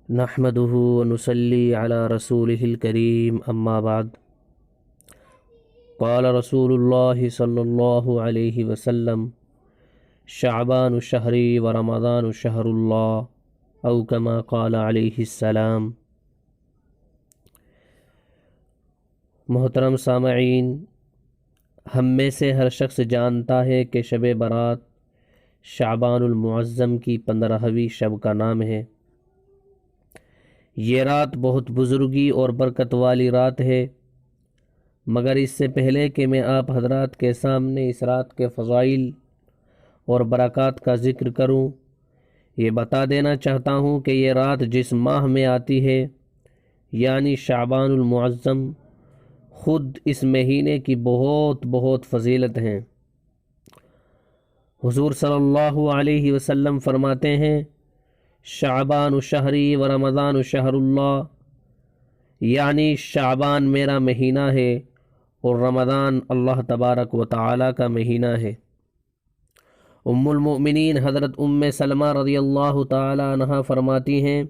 نحمده ونصلي على رسوله الكريم أما بعد قال رسول الله صلى الله عليه وسلم شعبان شهري ورمضان شهر الله أو كما قال عليه السلام۔ محترم سامعین، ہم میں سے ہر شخص جانتا ہے کہ شب برات شعبان المعظم کی 15ویں شب کا نام ہے۔ یہ رات بہت بزرگی اور برکت والی رات ہے، مگر اس سے پہلے کہ میں آپ حضرات کے سامنے اس رات کے فضائل اور برکات کا ذکر کروں، یہ بتا دینا چاہتا ہوں کہ یہ رات جس ماہ میں آتی ہے یعنی شعبان المعظم، خود اس مہینے کی بہت فضیلت ہیں۔ حضور صلی اللہ علیہ وسلم فرماتے ہیں شعبان شہری و رمضان شہر اللہ، یعنی شعبان میرا مہینہ ہے اور رمضان اللہ تبارک و تعالی کا مہینہ ہے۔ ام المؤمنین حضرت ام سلمہ رضی اللہ تعالی عنہا فرماتی ہیں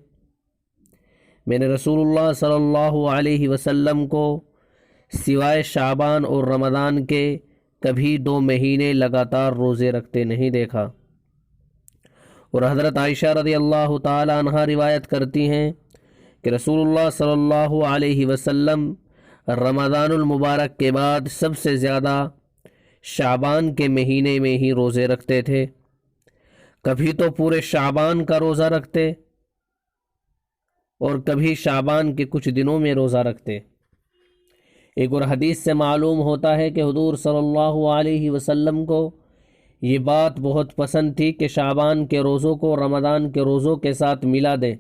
میں نے رسول اللہ صلی اللہ علیہ وسلم کو سوائے شعبان اور رمضان کے کبھی 2 مہینے لگاتار روزے رکھتے نہیں دیکھا۔ اور حضرت عائشہ رضی اللہ تعالی عنہا روایت کرتی ہیں کہ رسول اللہ صلی اللہ علیہ وسلم رمضان المبارک کے بعد سب سے زیادہ شعبان کے مہینے میں ہی روزے رکھتے تھے، کبھی تو پورے شعبان کا روزہ رکھتے اور کبھی شعبان کے کچھ دنوں میں روزہ رکھتے۔ ایک اور حدیث سے معلوم ہوتا ہے کہ حضور صلی اللہ علیہ وسلم کو یہ بات بہت پسند تھی کہ شعبان کے روزوں کو رمضان کے روزوں کے ساتھ ملا دیں،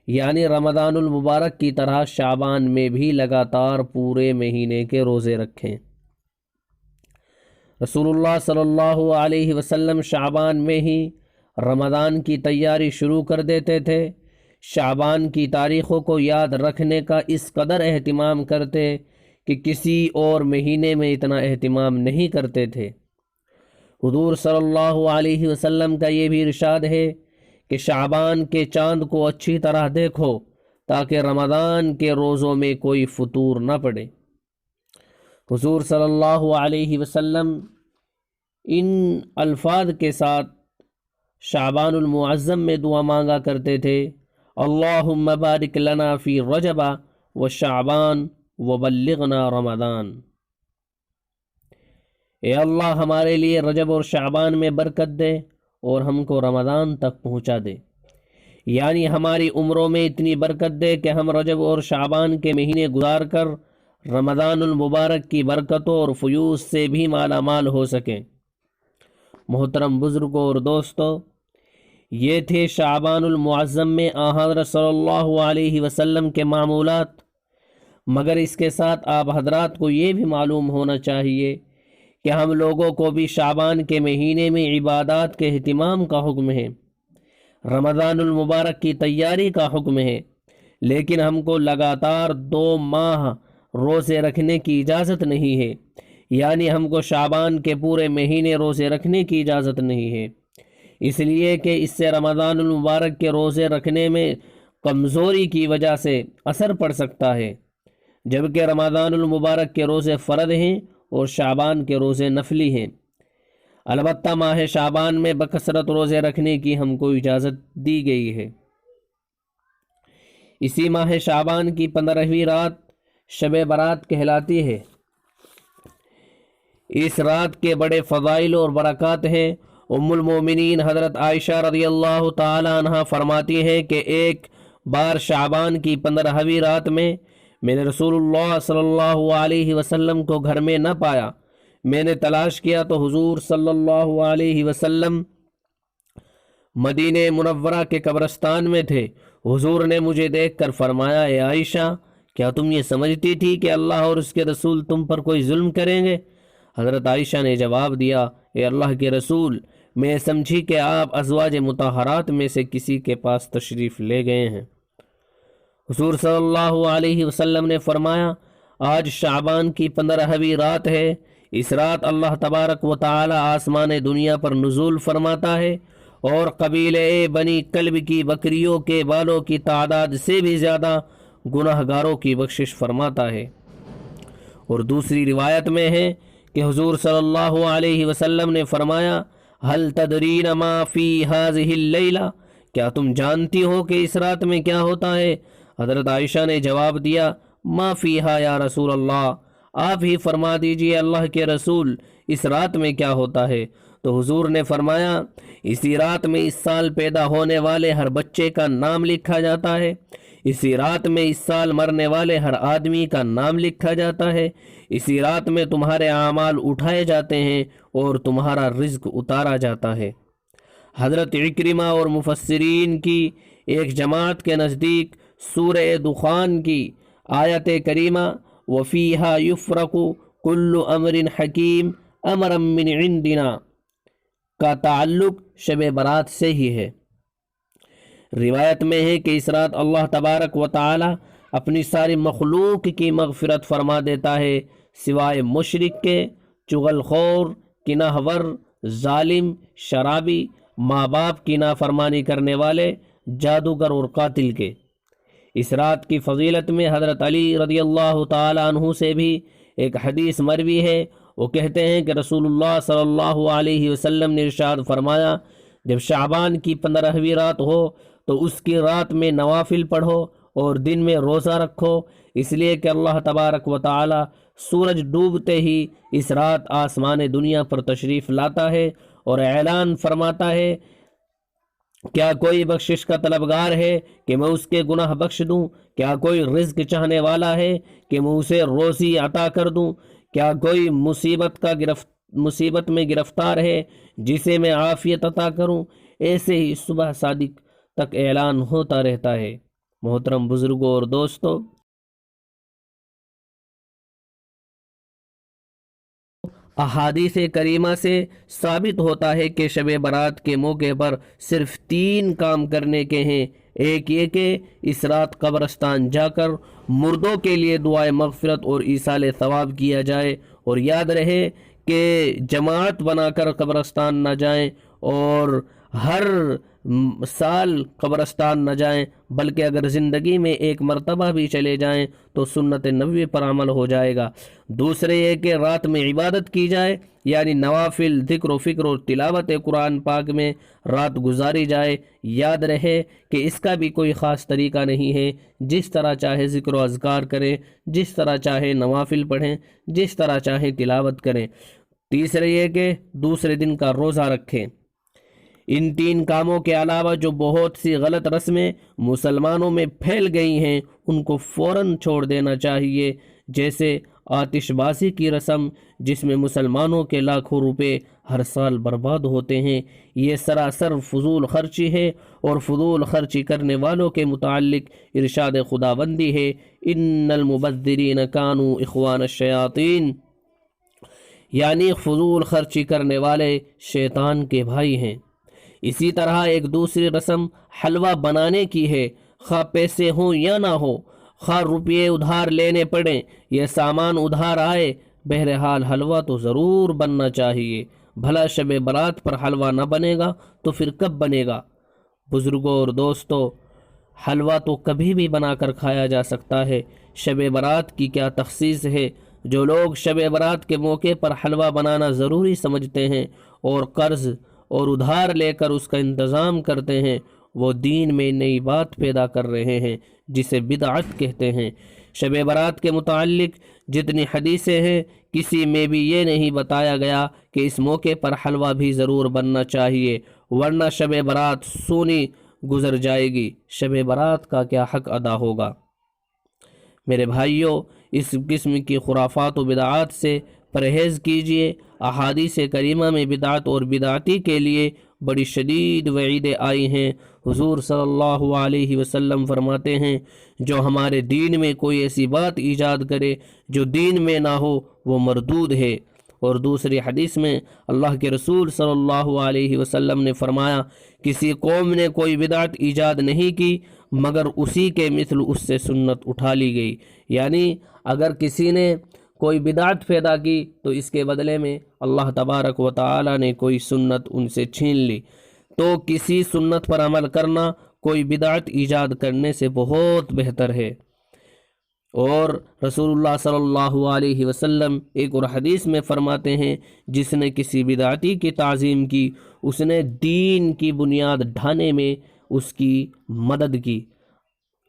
یعنی رمضان المبارک کی طرح شعبان میں بھی لگاتار پورے مہینے کے روزے رکھیں۔ رسول اللہ صلی اللہ علیہ وسلم شعبان میں ہی رمضان کی تیاری شروع کر دیتے تھے۔ شعبان کی تاریخوں کو یاد رکھنے کا اس قدر اہتمام کرتے کہ کسی اور مہینے میں اتنا اہتمام نہیں کرتے تھے۔ حضور صلی اللہ علیہ وسلم کا یہ بھی ارشاد ہے کہ شعبان کے چاند کو اچھی طرح دیکھو تاکہ رمضان کے روزوں میں کوئی فطور نہ پڑے۔ حضور صلی اللہ علیہ وسلم ان الفاظ کے ساتھ شعبان المعظم میں دعا مانگا کرتے تھے اللہم بارک لنا فی رجب و شعبان وبلغنا رمضان۔ اے اللہ ہمارے لیے رجب اور شعبان میں برکت دے اور ہم کو رمضان تک پہنچا دے، یعنی ہماری عمروں میں اتنی برکت دے کہ ہم رجب اور شعبان کے مہینے گزار کر رمضان المبارک کی برکتوں اور فیوز سے بھی مالا مال ہو سکیں۔ محترم بزرگوں اور دوستو، یہ تھے شعبان المعظم میں حضرت صلی اللہ علیہ وسلم کے معمولات، مگر اس کے ساتھ آپ حضرات کو یہ بھی معلوم ہونا چاہیے کہ ہم لوگوں کو بھی شعبان کے مہینے میں عبادات کے اہتمام کا حکم ہے، رمضان المبارک کی تیاری کا حکم ہے، لیکن ہم کو لگاتار 2 ماہ روزے رکھنے کی اجازت نہیں ہے، یعنی ہم کو شعبان کے پورے مہینے روزے رکھنے کی اجازت نہیں ہے، اس لیے کہ اس سے رمضان المبارک کے روزے رکھنے میں کمزوری کی وجہ سے اثر پڑ سکتا ہے، جبکہ رمضان المبارک کے روزے فرض ہیں اور شعبان کے روزے نفلی ہیں۔ البتہ ماہ شعبان میں بکثرت روزے رکھنے کی ہم کو اجازت دی گئی ہے۔ اسی ماہ شعبان کی 15ویں رات شب برات کہلاتی ہے۔ اس رات کے بڑے فضائل اور برکات ہیں۔ ام المومنین حضرت عائشہ رضی اللہ تعالی عنہ فرماتی ہیں کہ ایک بار شعبان کی 15ویں رات میں نے رسول اللہ صلی اللہ علیہ وسلم کو گھر میں نہ پایا۔ میں نے تلاش کیا تو حضور صلی اللہ علیہ وسلم مدینہ منورہ کے قبرستان میں تھے۔ حضور نے مجھے دیکھ کر فرمایا اے عائشہ، کیا تم یہ سمجھتی تھی کہ اللہ اور اس کے رسول تم پر کوئی ظلم کریں گے؟ حضرت عائشہ نے جواب دیا اے اللہ کے رسول، میں سمجھی کہ آپ ازواج مطہرات میں سے کسی کے پاس تشریف لے گئے ہیں۔ حضور صلی اللہ علیہ وسلم نے فرمایا آج شعبان کی 15ویں رات ہے، اس رات اللہ تبارک و تعالی آسمان دنیا پر نزول فرماتا ہے اور قبیلے بنی کلب کی بکریوں کے بالوں کی تعداد سے بھی زیادہ گناہ گاروں کی بخشش فرماتا ہے۔ اور دوسری روایت میں ہے کہ حضور صلی اللہ علیہ وسلم نے فرمایا، ہل تدرین ما فی ہذہ اللیلہ، کیا تم جانتی ہو کہ اس رات میں کیا ہوتا ہے؟ حضرت عائشہ نے جواب دیا، ما فیہا یا رسول اللہ، آپ ہی فرما دیجئے اللہ کے رسول، اس رات میں کیا ہوتا ہے؟ تو حضور نے فرمایا، اسی رات میں اس سال پیدا ہونے والے ہر بچے کا نام لکھا جاتا ہے، اسی رات میں اس سال مرنے والے ہر آدمی کا نام لکھا جاتا ہے، اسی رات میں تمہارے اعمال اٹھائے جاتے ہیں اور تمہارا رزق اتارا جاتا ہے۔ حضرت عکرمہ اور مفسرین کی ایک جماعت کے نزدیک سورہ دخان کی آیت کریمہ وَفِيهَا يُفْرَقُ كُلُّ أَمْرٍ حَكِيمٍ أَمْرًا مِّنْ عِنْدِنَا کا تعلق شب برات سے ہی ہے۔ روایت میں ہے کہ اس رات اللہ تبارک و تعالی اپنی ساری مخلوق کی مغفرت فرما دیتا ہے، سوائے مشرک کے، چغل خور، کنہ ور، ظالم، شرابی، ماں باپ کی نافرمانی کرنے والے، جادوگر اور قاتل کے۔ اس رات کی فضیلت میں حضرت علی رضی اللہ تعالی عنہ سے بھی ایک حدیث مروی ہے، وہ کہتے ہیں کہ رسول اللہ صلی اللہ علیہ وسلم نے ارشاد فرمایا، جب شعبان کی 15ویں رات ہو تو اس کی رات میں نوافل پڑھو اور دن میں روزہ رکھو، اس لیے کہ اللہ تبارک و تعالی سورج ڈوبتے ہی اس رات آسمان دنیا پر تشریف لاتا ہے اور اعلان فرماتا ہے، کیا کوئی بخشش کا طلبگار ہے کہ میں اس کے گناہ بخش دوں؟ کیا کوئی رزق چاہنے والا ہے کہ میں اسے روزی عطا کر دوں؟ کیا کوئی مصیبت میں گرفتار ہے جسے میں عافیت عطا کروں؟ ایسے ہی صبح صادق تک اعلان ہوتا رہتا ہے۔ محترم بزرگوں اور دوستو، احادیث کریمہ سے ثابت ہوتا ہے کہ شب برات کے موقع پر صرف 3 کام کرنے کے ہیں۔ ایک یہ کہ اس رات قبرستان جا کر مردوں کے لیے دعائے مغفرت اور ایصال ثواب کیا جائے، اور یاد رہے کہ جماعت بنا کر قبرستان نہ جائیں اور ہر سال قبرستان نہ جائیں، بلکہ اگر زندگی میں ایک مرتبہ بھی چلے جائیں تو سنت نبوی پر عمل ہو جائے گا۔ دوسرے یہ کہ رات میں عبادت کی جائے، یعنی نوافل، ذکر و فکر اور تلاوت قرآن پاک میں رات گزاری جائے۔ یاد رہے کہ اس کا بھی کوئی خاص طریقہ نہیں ہے، جس طرح چاہے ذکر و اذکار کریں، جس طرح چاہے نوافل پڑھیں، جس طرح چاہے تلاوت کریں۔ تیسرے یہ کہ دوسرے دن کا روزہ رکھیں۔ ان 3 کاموں کے علاوہ جو بہت سی غلط رسمیں مسلمانوں میں پھیل گئی ہیں ان کو فوراً چھوڑ دینا چاہیے، جیسے آتش بازی کی رسم جس میں مسلمانوں کے لاکھوں روپے ہر سال برباد ہوتے ہیں۔ یہ سراسر فضول خرچی ہے، اور فضول خرچی کرنے والوں کے متعلق ارشاد خداوندی ہے، ان المبذرین کانوا اخوان الشیاطین، یعنی فضول خرچی کرنے والے شیطان کے بھائی ہیں۔ اسی طرح ایک دوسری رسم حلوہ بنانے کی ہے، خواہ پیسے ہوں یا نہ ہو، خواہ روپیے ادھار لینے پڑیں یا سامان ادھار آئے، بہرحال حلوہ تو ضرور بننا چاہیے۔ بھلا شب برات پر حلوہ نہ بنے گا تو پھر کب بنے گا؟ بزرگوں اور دوستو، حلوہ تو کبھی بھی بنا کر کھایا جا سکتا ہے، شب برات کی کیا تخصیص ہے؟ جو لوگ شب برات کے موقع پر حلوہ بنانا ضروری سمجھتے ہیں اور قرض اور ادھار لے کر اس کا انتظام کرتے ہیں، وہ دین میں نئی بات پیدا کر رہے ہیں جسے بدعت کہتے ہیں۔ شب برات کے متعلق جتنی حدیثیں ہیں، کسی میں بھی یہ نہیں بتایا گیا کہ اس موقع پر حلوہ بھی ضرور بننا چاہیے، ورنہ شب برات سونی گزر جائے گی۔ شب برات کا کیا حق ادا ہوگا؟ میرے بھائیوں، اس قسم کی خرافات و بدعات سے پرہیز کیجیے۔ احادیث کریمہ میں بدعت اور بدعتی کے لیے بڑی شدید وعیدیں آئی ہیں۔ حضور صلی اللہ علیہ وسلم فرماتے ہیں، جو ہمارے دین میں کوئی ایسی بات ایجاد کرے جو دین میں نہ ہو وہ مردود ہے۔ اور دوسری حدیث میں اللہ کے رسول صلی اللہ علیہ وسلم نے فرمایا، کسی قوم نے کوئی بدعت ایجاد نہیں کی مگر اسی کے مثل اس سے سنت اٹھا لی گئی، یعنی اگر کسی نے کوئی بدعت پیدا کی تو اس کے بدلے میں اللہ تبارک و تعالی نے کوئی سنت ان سے چھین لی۔ تو کسی سنت پر عمل کرنا کوئی بدعت ایجاد کرنے سے بہت بہتر ہے۔ اور رسول اللہ صلی اللہ علیہ وسلم ایک اور حدیث میں فرماتے ہیں، جس نے کسی بدعتی کی تعظیم کی، اس نے دین کی بنیاد ڈھانے میں اس کی مدد کی۔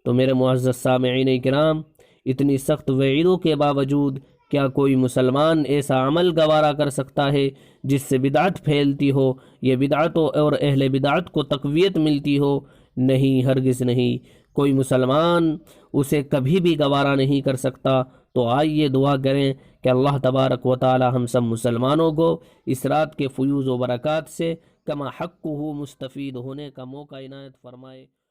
تو میرے معزز سامعین کرام، اتنی سخت وعیدوں کے باوجود کیا کوئی مسلمان ایسا عمل گوارا کر سکتا ہے جس سے بدعت پھیلتی ہو، یہ بدعتوں اور اہل بدعت کو تقویت ملتی ہو؟ نہیں، ہرگز نہیں، کوئی مسلمان اسے کبھی بھی گوارا نہیں کر سکتا۔ تو آئیے دعا کریں کہ اللہ تبارک و تعالی ہم سب مسلمانوں کو اس رات کے فیوز و برکات سے کما حقہ مستفید ہونے کا موقع عنایت فرمائے۔